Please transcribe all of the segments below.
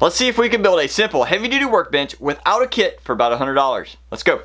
Let's see if we can build a simple heavy-duty workbench without a kit for about $100. Let's go.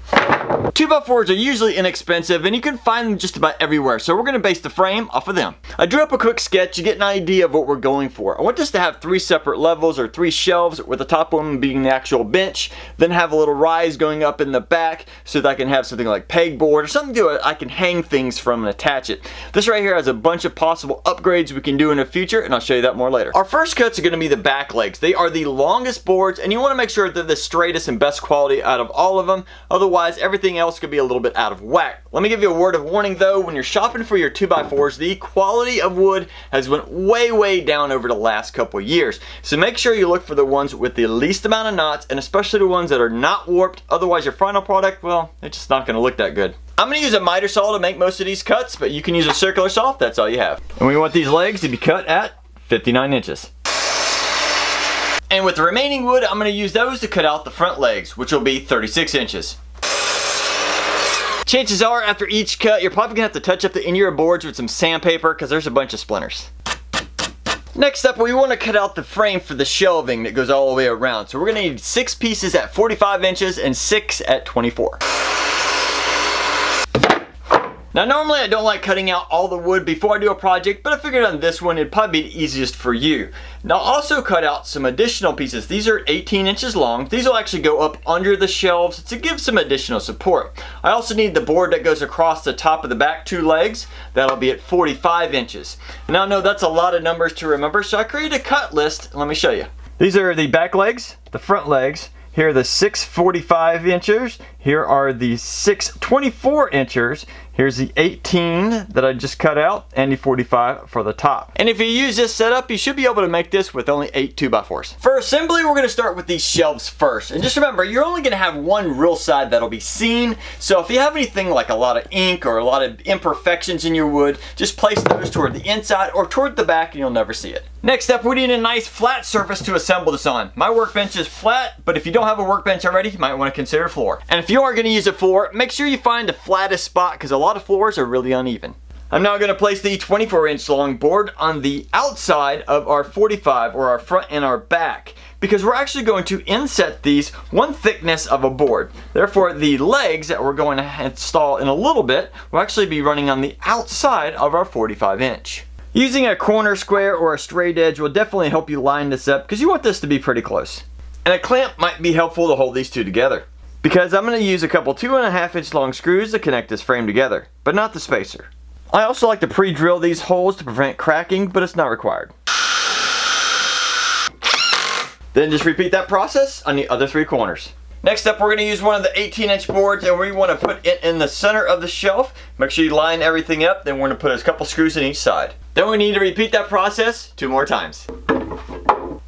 2x4s are usually inexpensive and you can find them just about everywhere, so we're going to base the frame off of them. I drew up a quick sketch to get an idea of what we're going for. I want this to have 3 separate levels or 3 shelves, with the top one being the actual bench, then have a little rise going up in the back so that I can have something like pegboard or something to it I can hang things from and attach it. This right here has a bunch of possible upgrades we can do in the future, and I'll show you that more later. Our first cuts are going to be the back legs. They are the longest boards and you want to make sure they're the straightest and best quality out of all of them, otherwise everything else could be a little bit out of whack. Let me give you a word of warning though, when you're shopping for your 2x4s, the quality of wood has went way down over the last couple years. So make sure you look for the ones with the least amount of knots, and especially the ones that are not warped, otherwise your final product, well, it's just not going to look that good. I'm going to use a miter saw to make most of these cuts, but you can use a circular saw if that's all you have. And we want these legs to be cut at 59 inches. And with the remaining wood, I'm going to use those to cut out the front legs, which will be 36 inches. Chances are, after each cut, you're probably going to have to touch up the end of your boards with some sandpaper because there's a bunch of splinters. Next up, we want to cut out the frame for the shelving that goes all the way around. So we're going to need 6 pieces at 45 inches and 6 at 24. Now normally I don't like cutting out all the wood before I do a project, but I figured on this one it'd probably be the easiest for you. Now also cut out some additional pieces. These are 18 inches long. These will actually go up under the shelves to give some additional support. I also need the board that goes across the top of the back 2 legs. That'll be at 45 inches. Now I know that's a lot of numbers to remember, so I created a cut list. Let me show you. These are the back legs, the front legs. Here are the 6 45 inchers. Here are the 6 24 inchers. Here's the 18 that I just cut out, and the 45 for the top. And if you use this setup, you should be able to make this with only 8 2x4s. For assembly, we're gonna start with these shelves first. And just remember, you're only gonna have one real side that'll be seen. So if you have anything like a lot of ink or a lot of imperfections in your wood, just place those toward the inside or toward the back and you'll never see it. Next up, we need a nice flat surface to assemble this on. My workbench is flat, but if you don't have a workbench already, you might wanna consider a floor. And if you are gonna use a floor, make sure you find the flattest spot because a lot of floors are really uneven. I'm now going to place the 24-inch long board on the outside of our 45, or our front and our back, because we're actually going to inset these one thickness of a board. Therefore, the legs that we're going to install in a little bit will actually be running on the outside of our 45-inch. Using a corner square or a straight edge will definitely help you line this up because you want this to be pretty close. And a clamp might be helpful to hold these two together, because I'm going to use a couple 2.5-inch long screws to connect this frame together, but not the spacer. I also like to pre-drill these holes to prevent cracking, but it's not required. Then just repeat that process on the other 3 corners. Next up, we're going to use one of the 18-inch boards, and we want to put it in the center of the shelf. Make sure you line everything up, then we're going to put a couple screws in each side. Then we need to repeat that process 2 more times.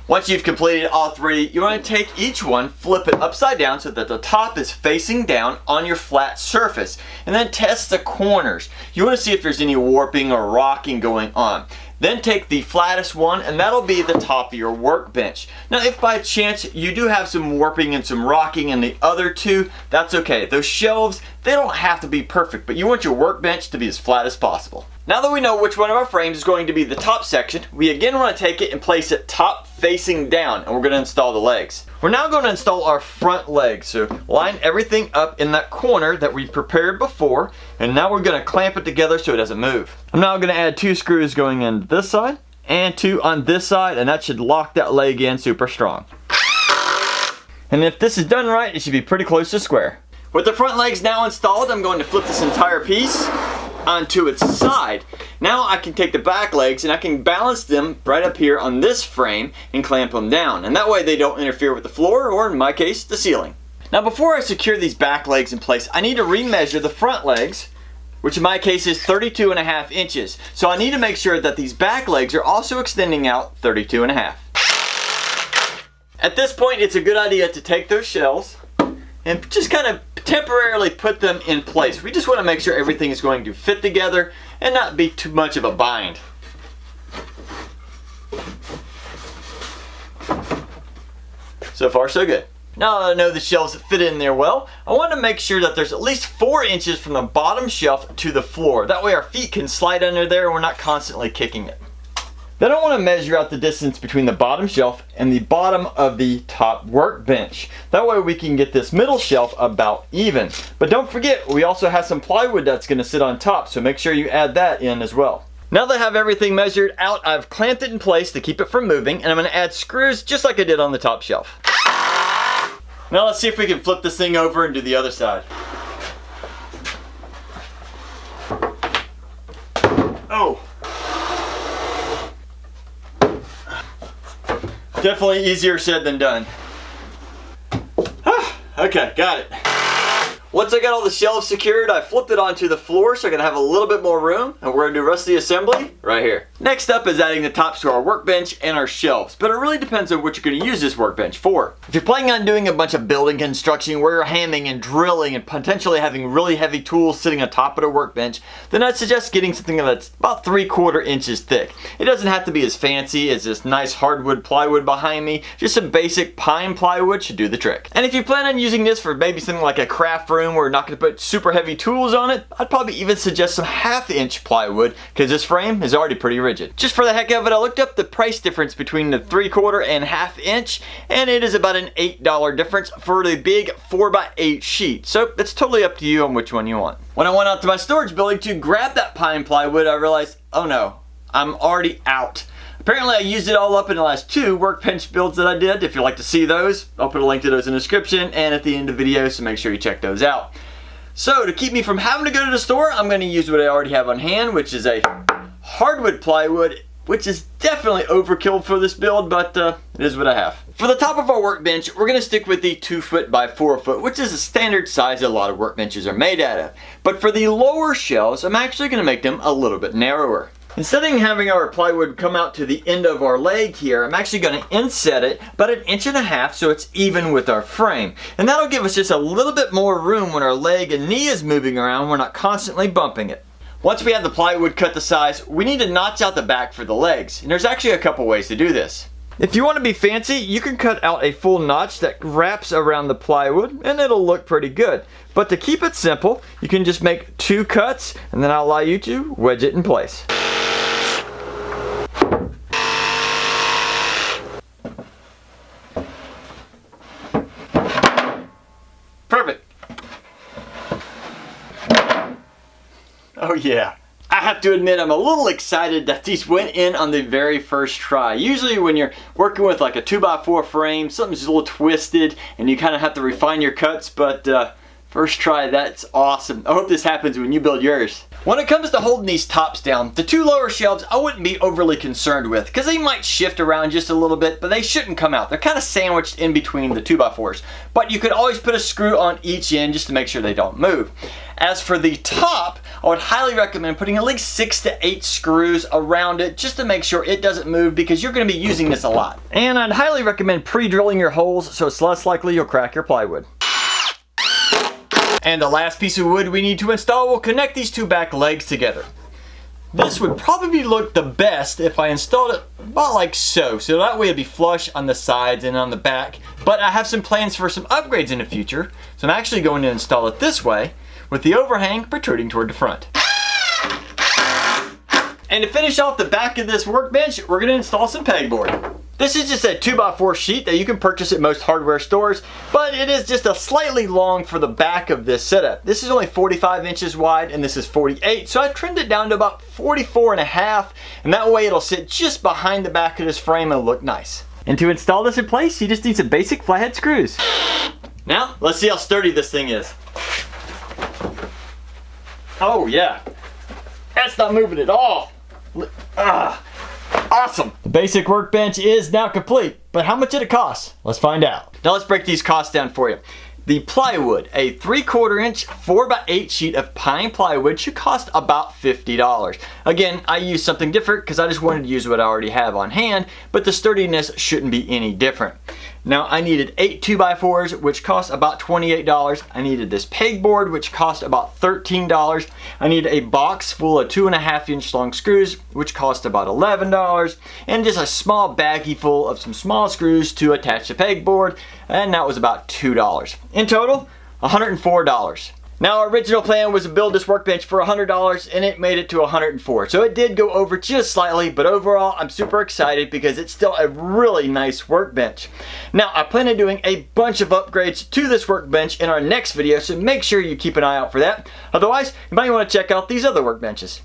Once you've completed all 3, you want to take each one, flip it upside down so that the top is facing down on your flat surface, and then test the corners. You want to see if there's any warping or rocking going on. Then take the flattest one, and that'll be the top of your workbench. Now if by chance you do have some warping and some rocking in the other 2, that's okay. Those shelves, they don't have to be perfect, but you want your workbench to be as flat as possible. Now that we know which one of our frames is going to be the top section, we again want to take it and place it top facing down, and we're going to install the legs. We're now going to install our front legs, so line everything up in that corner that we prepared before, and now we're going to clamp it together so it doesn't move. I'm now going to add 2 screws going in this side and 2 on this side, and that should lock that leg in super strong. And if this is done right, it should be pretty close to square. With the front legs now installed, I'm going to flip this entire piece onto its side. Now I can take the back legs and I can balance them right up here on this frame and clamp them down, and that way they don't interfere with the floor, or in my case, the ceiling. Now before I secure these back legs in place, I need to remeasure the front legs, which in my case is 32.5 inches. So I need to make sure that these back legs are also extending out 32.5. At this point, it's a good idea to take those shelves and just kind of temporarily put them in place. We just want to make sure everything is going to fit together and not be too much of a bind. So far so good. Now that I know the shelves fit in there well, I want to make sure that there's at least 4 inches from the bottom shelf to the floor. That way our feet can slide under there and we're not constantly kicking it. Then I want to measure out the distance between the bottom shelf and the bottom of the top workbench. That way we can get this middle shelf about even. But don't forget, we also have some plywood that's going to sit on top, so make sure you add that in as well. Now that I have everything measured out, I've clamped it in place to keep it from moving, and I'm going to add screws just like I did on the top shelf. Now let's see if we can flip this thing over and do the other side. Oh! Definitely easier said than done. Okay, got it. Once I got all the shelves secured, I flipped it onto the floor so I can have a little bit more room, and we're going to do the rest of the assembly right here. Next up is adding the tops to our workbench and our shelves, but it really depends on what you're going to use this workbench for. If you're planning on doing a bunch of building construction where you're hamming and drilling and potentially having really heavy tools sitting on top of the workbench, then I'd suggest getting something that's about 3/4 inches thick. It doesn't have to be as fancy as this nice hardwood plywood behind me. Just some basic pine plywood should do the trick. And if you plan on using this for maybe something like a craft room where you're not going to put super heavy tools on it, I'd probably even suggest some 1/2 inch plywood because this frame is already pretty rigid. Just for the heck of it, I looked up the price difference between the 3/4 and 1/2 inch, and it is about an $8 difference for the big 4x8 sheet. So it's totally up to you on which one you want. When I went out to my storage building to grab that pine plywood, I realized, oh no, I'm already out. Apparently I used it all up in the last 2 workbench builds that I did. If you'd like to see those, I'll put a link to those in the description and at the end of the video, so make sure you check those out. So to keep me from having to go to the store, I'm going to use what I already have on hand, which is a hardwood plywood, which is definitely overkill for this build, but it is what I have. For the top of our workbench, we're going to stick with the 2 foot by 4 foot, which is a standard size a lot of workbenches are made out of. But for the lower shelves, I'm actually going to make them a little bit narrower. Instead of having our plywood come out to the end of our leg here, I'm actually going to inset it about 1.5 inches so it's even with our frame. And that'll give us just a little bit more room when our leg and knee is moving around. We're not constantly bumping it. Once we have the plywood cut to size, we need to notch out the back for the legs. And there's actually a couple ways to do this. If you want to be fancy, you can cut out a full notch that wraps around the plywood and it'll look pretty good. But to keep it simple, you can just make 2 cuts and then I'll allow you to wedge it in place. Perfect. Oh yeah. I have to admit I'm a little excited that these went in on the very first try. Usually when you're working with like a 2x4 frame, something's a little twisted and you kind of have to refine your cuts, but first try, that's awesome. I hope this happens when you build yours. When it comes to holding these tops down, the 2 lower shelves I wouldn't be overly concerned with because they might shift around just a little bit, but they shouldn't come out. They're kind of sandwiched in between the 2x4s. But you could always put a screw on each end just to make sure they don't move. As for the top, I would highly recommend putting at least 6 to 8 screws around it just to make sure it doesn't move because you're going to be using this a lot. And I'd highly recommend pre-drilling your holes so it's less likely you'll crack your plywood. And the last piece of wood we need to install will connect these 2 back legs together. This would probably look the best if I installed it about like so that way it'd be flush on the sides and on the back. But I have some plans for some upgrades in the future, so I'm actually going to install it this way with the overhang protruding toward the front. And to finish off the back of this workbench, we're going to install some pegboard. This is just a 2x4 sheet that you can purchase at most hardware stores, but it is just a slightly long for the back of this setup. This is only 45 inches wide and this is 48, so I trimmed it down to about 44.5, and that way it'll sit just behind the back of this frame and look nice. And to install this in place, you just need some basic flathead screws. Now, let's see how sturdy this thing is. Oh yeah, that's not moving at all. Awesome! The basic workbench is now complete, but how much did it cost? Let's find out. Now let's break these costs down for you. The plywood, a 3/4 inch 4x8 sheet of pine plywood should cost about $50. Again, I used something different because I just wanted to use what I already have on hand, but the sturdiness shouldn't be any different. Now I needed 8 2x4s, which cost about $28. I needed this pegboard, which cost about $13. I needed a box full of 2.5 inch long screws, which cost about $11. And just a small baggie full of some small screws to attach the pegboard, and that was about $2. In total, $104. Now our original plan was to build this workbench for $100 and it made it to $104. So it did go over just slightly, but overall I'm super excited because it's still a really nice workbench. Now I plan on doing a bunch of upgrades to this workbench in our next video, so make sure you keep an eye out for that. Otherwise, you might want to check out these other workbenches.